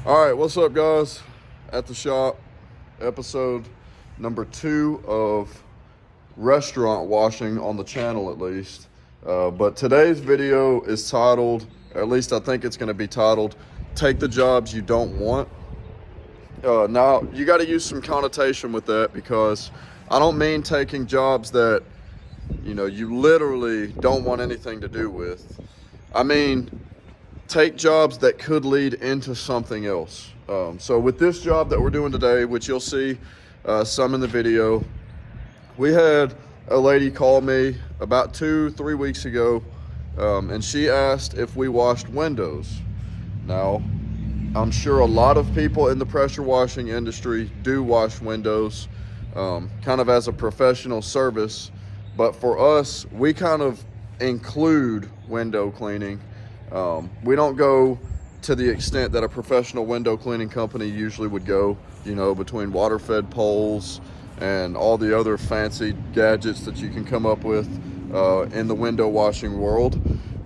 All right, what's up, guys? At the shop, episode number 2 of restaurant washing on the channel, at least. But today's video is titled, or at least I think it's going to be titled, "Take the Jobs You Don't Want." Now, you got to use some connotation with that, because I don't mean taking jobs that, you literally don't want anything to do with. I mean, take jobs that could lead into something else. So with this job that we're doing today, which you'll see some in the video, we had a lady call me about 2-3 weeks ago, and she asked if we washed windows. Now, I'm sure a lot of people in the pressure washing industry do wash windows, kind of as a professional service, but for us, we kind of include window cleaning. We don't go to the extent that a professional window cleaning company usually would go, between water-fed poles and all the other fancy gadgets that you can come up with in the window washing world.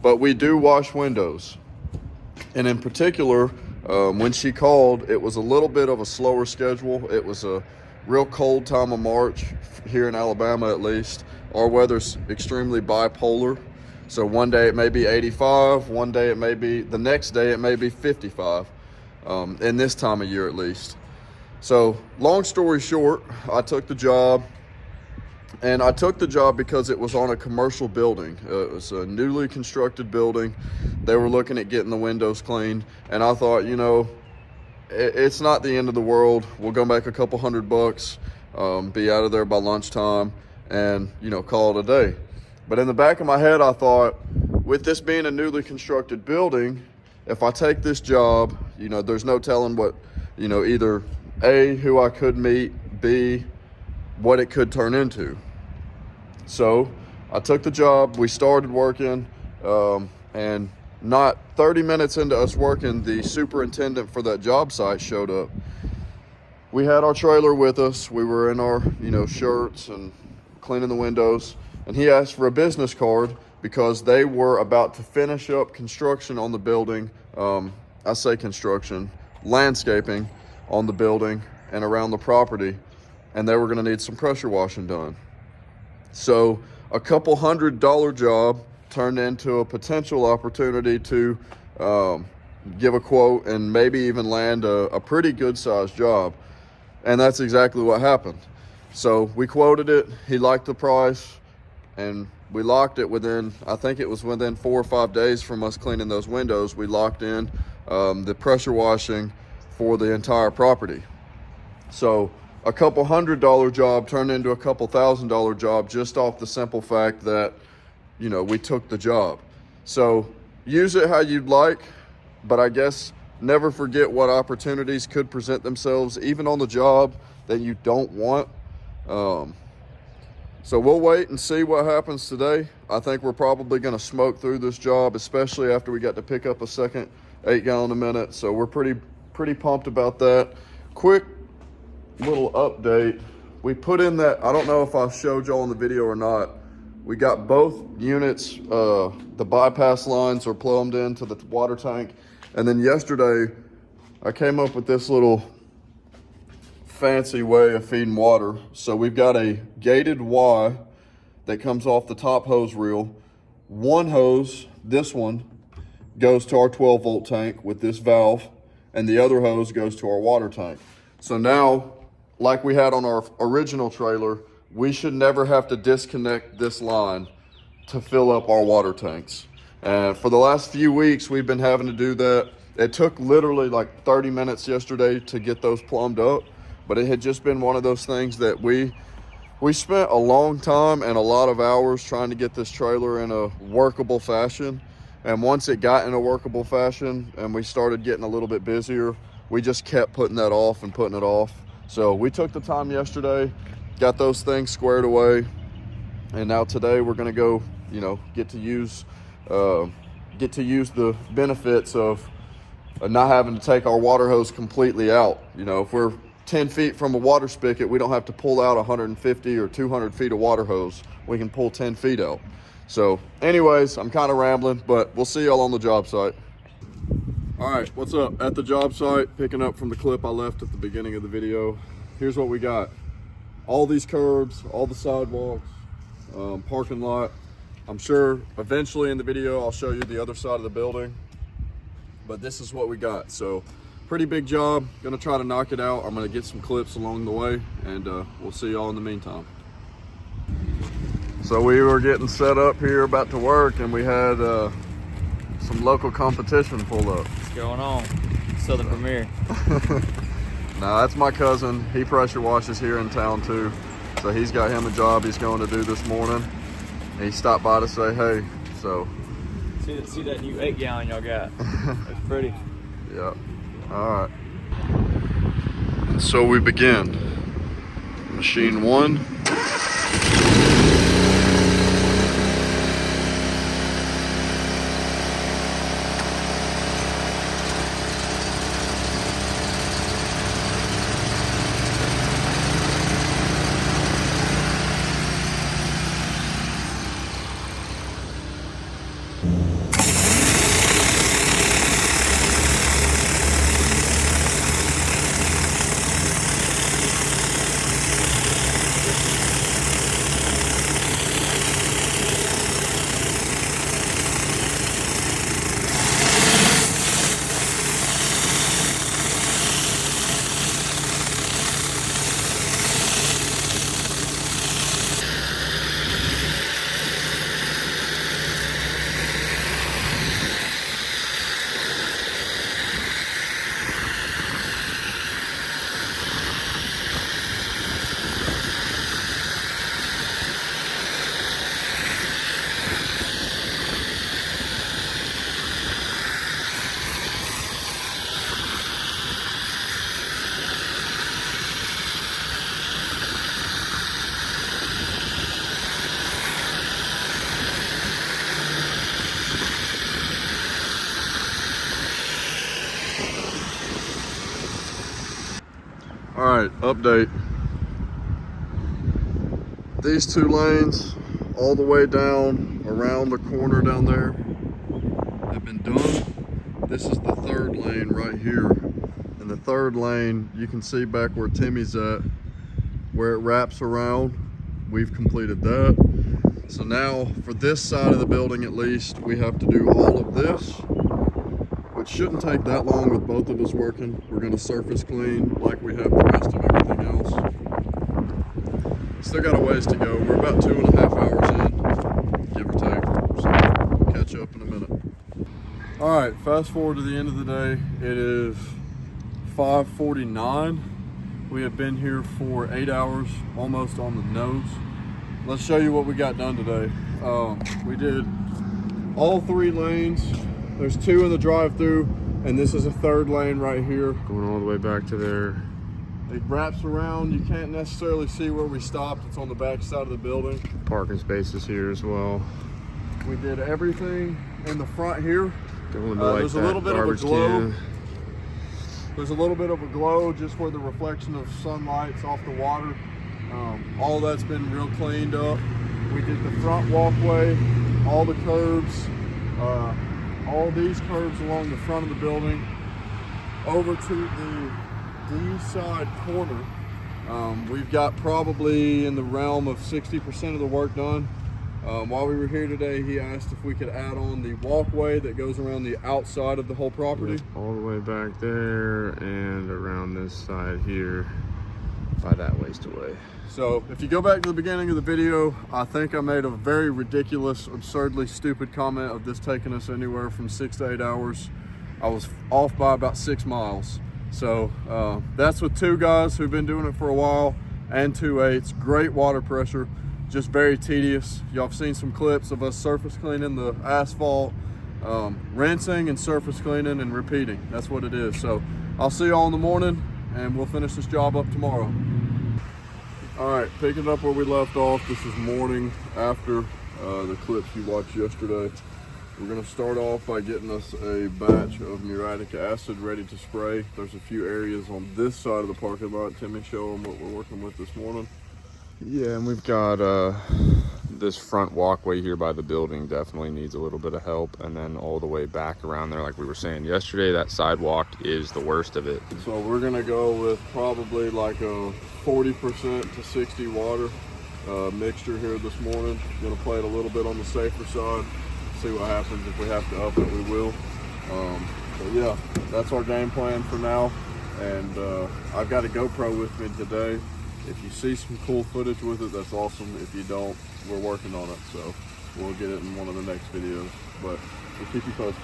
But we do wash windows. And in particular, when she called, it was a little bit of a slower schedule. It was a real cold time of March here in Alabama, at least. Our weather's extremely bipolar. So one day it may be 85, the next day it may be 55, in this time of year at least. So long story short, I took the job, and I took the job because it was on a commercial building. It was a newly constructed building. They were looking at getting the windows cleaned, and I thought, it's not the end of the world. We'll go make a couple $100, be out of there by lunchtime, and, call it a day. But in the back of my head, I thought, with this being a newly constructed building, if I take this job, there's no telling what, either A, who I could meet, B, what it could turn into. So I took the job, we started working, and not 30 minutes into us working, the superintendent for that job site showed up. We had our trailer with us. We were in our, shirts and cleaning the windows. And he asked for a business card because they were about to finish up construction on the building. I say construction, landscaping on the building and around the property. And they were going to need some pressure washing done. So a couple $100 job turned into a potential opportunity to give a quote and maybe even land a pretty good sized job. And that's exactly what happened. So we quoted it, he liked the price, and we locked it within 4 or 5 days from us cleaning those windows. We locked in the pressure washing for the entire property. So a couple $100 job turned into a couple $1,000 job just off the simple fact that, we took the job. So use it how you'd like, but I guess never forget what opportunities could present themselves, even on the job that you don't want. So we'll wait and see what happens today. I think we're probably going to smoke through this job, especially after we got to pick up a second 8-gallon a minute. So we're pretty pumped about that. Quick little update. We put in that, I don't know if I showed y'all in the video or not, we got both units, the bypass lines are plumbed into the water tank. And then yesterday, I came up with this little fancy way of feeding water. So we've got a gated Y that comes off the top hose reel. One hose, this one, goes to our 12-volt tank with this valve, and the other hose goes to our water tank. So now, like we had on our original trailer, we should never have to disconnect this line to fill up our water tanks. And for the last few weeks, we've been having to do that. It took literally like 30 minutes yesterday to get those plumbed up, but it had just been one of those things that we spent a long time and a lot of hours trying to get this trailer in a workable fashion. And once it got in a workable fashion and we started getting a little bit busier, we just kept putting that off and putting it off. So we took the time yesterday, got those things squared away, and now today we're gonna go, get to use the benefits of not having to take our water hose completely out. If we're 10 feet from a water spigot, we don't have to pull out 150 or 200 feet of water hose. We can pull 10 feet out. So anyways, I'm kind of rambling, but we'll see y'all on the job site. All right, what's up? At the job site, picking up from the clip I left at the beginning of the video. Here's what we got. All these curbs, all the sidewalks, parking lot. I'm sure eventually in the video I'll show you the other side of the building, but this is what we got. So pretty big job. Gonna try to knock it out. I'm gonna get some clips along the way, and we'll see y'all in the meantime. So we were getting set up here about to work, and we had some local competition pull up. What's going on? Southern Premier. Nah, that's my cousin. He pressure washes here in town too. So he's got him a job he's going to do this morning. And he stopped by to say hey. So See that new 8-gallon y'all got? That's pretty. Yep. All right. And so we begin. Machine 1. All right, update. These 2 lanes all the way down around the corner down there have been done. This is the 3rd lane right here. And the 3rd lane, you can see back where Timmy's at, where it wraps around. We've completed that. So now for this side of the building at least, we have to do all of this, which shouldn't take that long with both of us working. We're gonna surface clean like we have the rest of everything else. Still got a ways to go. We're about 2.5 hours in, give or take. So we'll catch up in a minute. All right, fast forward to the end of the day. It is 5:49. We have been here for 8 hours, almost on the nose. Let's show you what we got done today. We did all 3 lanes. There's 2 in the drive-through, and this is a 3rd lane right here. Going all the way back to there. It wraps around. You can't necessarily see where we stopped. It's on the back side of the building. Parking spaces here as well. We did everything in the front here. Going to like there's a that little bit of a garbage glow. can. There's a little bit of a glow just where the reflection of sunlight's off the water. All that's been real cleaned up. We did the front walkway, all the curbs, all these curbs along the front of the building, over to the D side corner. We've got probably in the realm of 60% of the work done. While we were here today, he asked if we could add on the walkway that goes around the outside of the whole property. All the way back there and around this side here by that waste away. So if you go back to the beginning of the video, I think I made a very ridiculous, absurdly stupid comment of this taking us anywhere from 6 to 8 hours. I was off by about 6 miles. So that's with 2 guys who've been doing it for a while and 2/8. Great water pressure, just very tedious. Y'all have seen some clips of us surface cleaning the asphalt, rinsing and surface cleaning and repeating. That's what it is. So I'll see y'all in the morning, and we'll finish this job up tomorrow. All right, picking up where we left off. This is morning after the clips you watched yesterday. We're gonna start off by getting us a batch of muriatic acid ready to spray. There's a few areas on this side of the parking lot. Timmy, show them what we're working with this morning. Yeah, and we've got this front walkway here by the building definitely needs a little bit of help, and then all the way back around there, like we were saying yesterday, that sidewalk is the worst of it. So we're gonna go with probably like a 40% to 60 water mixture here this morning. Gonna play it a little bit on the safer side, see what happens. If we have to up it, we will. But yeah, that's our game plan for now. And I've got a GoPro with me today. If you see some cool footage with it, that's awesome. If you don't, we're working on it. So we'll get it in one of the next videos, but we'll keep you posted.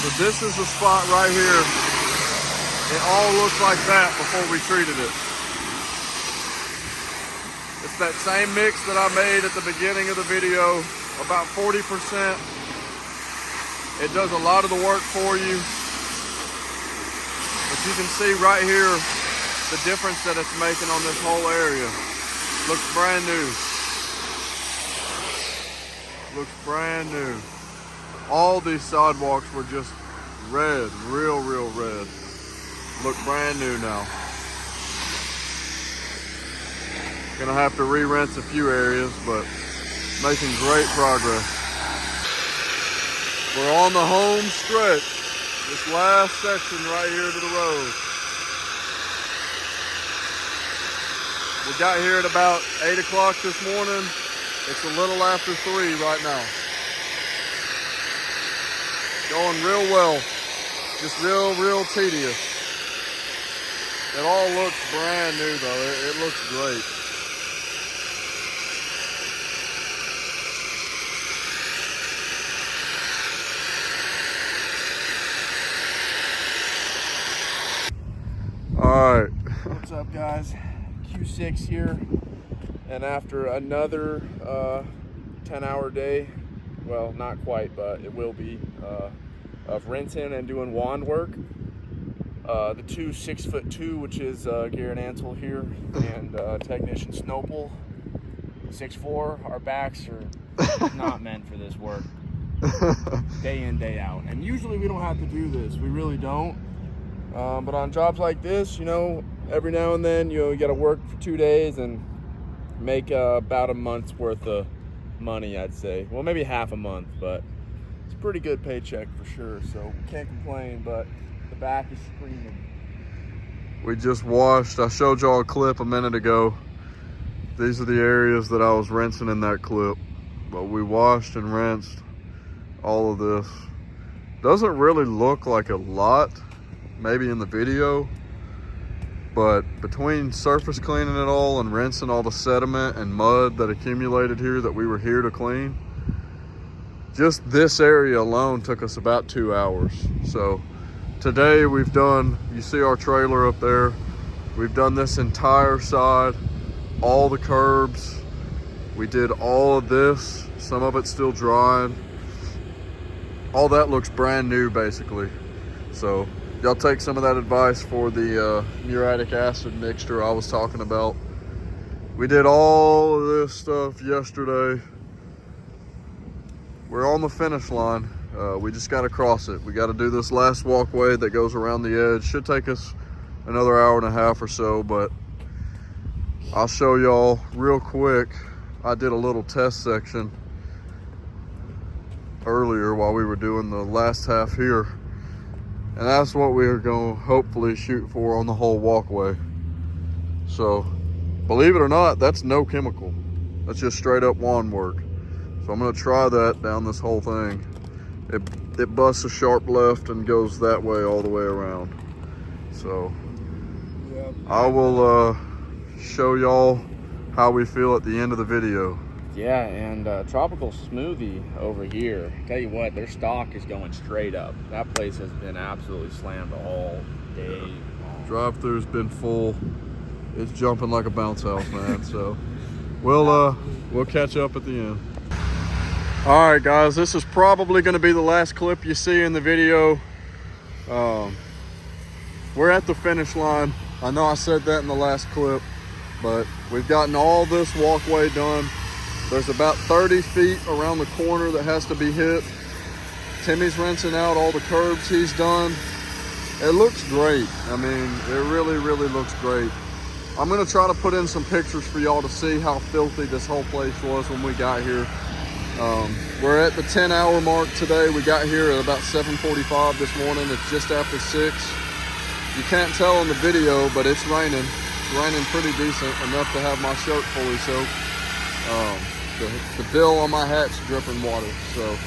So this is the spot right here. It all looks like that before we treated it. It's that same mix that I made at the beginning of the video, about 40%. It does a lot of the work for you. But you can see right here the difference that it's making on this whole area. Looks brand new. Looks brand new. All these sidewalks were just red, real red. Look brand new now. Gonna have to re-rinse a few areas, but making great progress. We're on the home stretch. This last section right here to the road. We got here at about 8 o'clock this morning. It's a little after 3 right now. Going real well, just real tedious. It all looks brand new though, it looks great. All right. What's up guys? Q6 here, and after another 10-hour day, well, not quite, but it will be, of rinsing and doing wand work. The two 6'2", which is Garrett Ansel here, and technician Snopel, 6'4". Our backs are not meant for this work, day in, day out. And usually we don't have to do this, we really don't. But on jobs like this, you know, every now and then, you got to work for 2 days and make about a month's worth of money, I'd say. Well, maybe half a month, but it's a pretty good paycheck for sure, so can't complain, but the back is screaming. We just washed, I showed y'all a clip a minute ago. These are the areas that I was rinsing in that clip, but we washed and rinsed all of this. Doesn't really look like a lot, maybe in the video, but between surface cleaning it all and rinsing all the sediment and mud that accumulated here that we were here to clean, just this area alone took us about 2 hours. So today we've done, you see our trailer up there, we've done this entire side, all the curbs, we did all of this, some of it's still drying. All that looks brand new basically. So y'all take some of that advice for the muriatic acid mixture I was talking about. We did all of this stuff yesterday. We're on the finish line. We just got to cross it. We got to do this last walkway that goes around the edge. Should take us another hour and a half or so, but I'll show y'all real quick. I did a little test section earlier while we were doing the last half here. And that's what we're going to hopefully shoot for on the whole walkway. So, believe it or not, that's no chemical. That's just straight up wand work. So I'm going to try that down this whole thing. It busts a sharp left and goes that way all the way around. So, I will show y'all how we feel at the end of the video. Yeah, and Tropical Smoothie over here. Tell you what, their stock is going straight up. That place has been absolutely slammed all day long. Drive-thru's been full. It's jumping like a bounce house, man. So we'll catch up at the end. All right, guys, this is probably going to be the last clip you see in the video. We're at the finish line. I know I said that in the last clip, but we've gotten all this walkway done. There's about 30 feet around the corner that has to be hit. Timmy's rinsing out all the curbs he's done. It looks great. I mean, it really, really looks great. I'm gonna try to put in some pictures for y'all to see how filthy this whole place was when we got here. We're at the 10-hour mark today. We got here at about 7:45 this morning. It's just after 6. You can't tell in the video, but it's raining. It's raining pretty decent, enough to have my shirt fully soaked. The bill on my hat's dripping water. So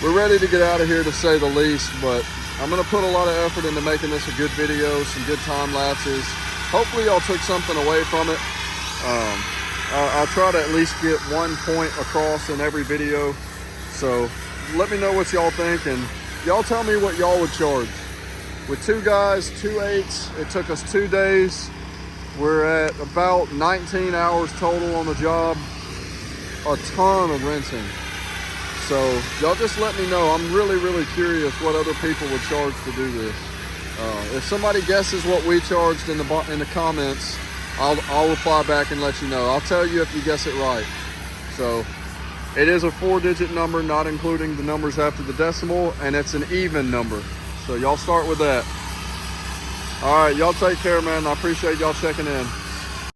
we're ready to get out of here, to say the least, but I'm gonna put a lot of effort into making this a good video, some good time lapses. Hopefully y'all took something away from it. I try to at least get one point across in every video. So let me know what y'all think, and y'all tell me what y'all would charge. With 2 guys, 2 8s, it took us 2 days. We're at about 19 hours total on the job. A ton of rinsing. So y'all just let me know. I'm really, really curious what other people would charge to do this. If somebody guesses what we charged in the comments, I'll reply back and let you know. I'll tell you if you guess it right. So it is a 4-digit number, not including the numbers after the decimal, and it's an even number. So y'all start with that. All right, y'all take care, man. I appreciate y'all checking in.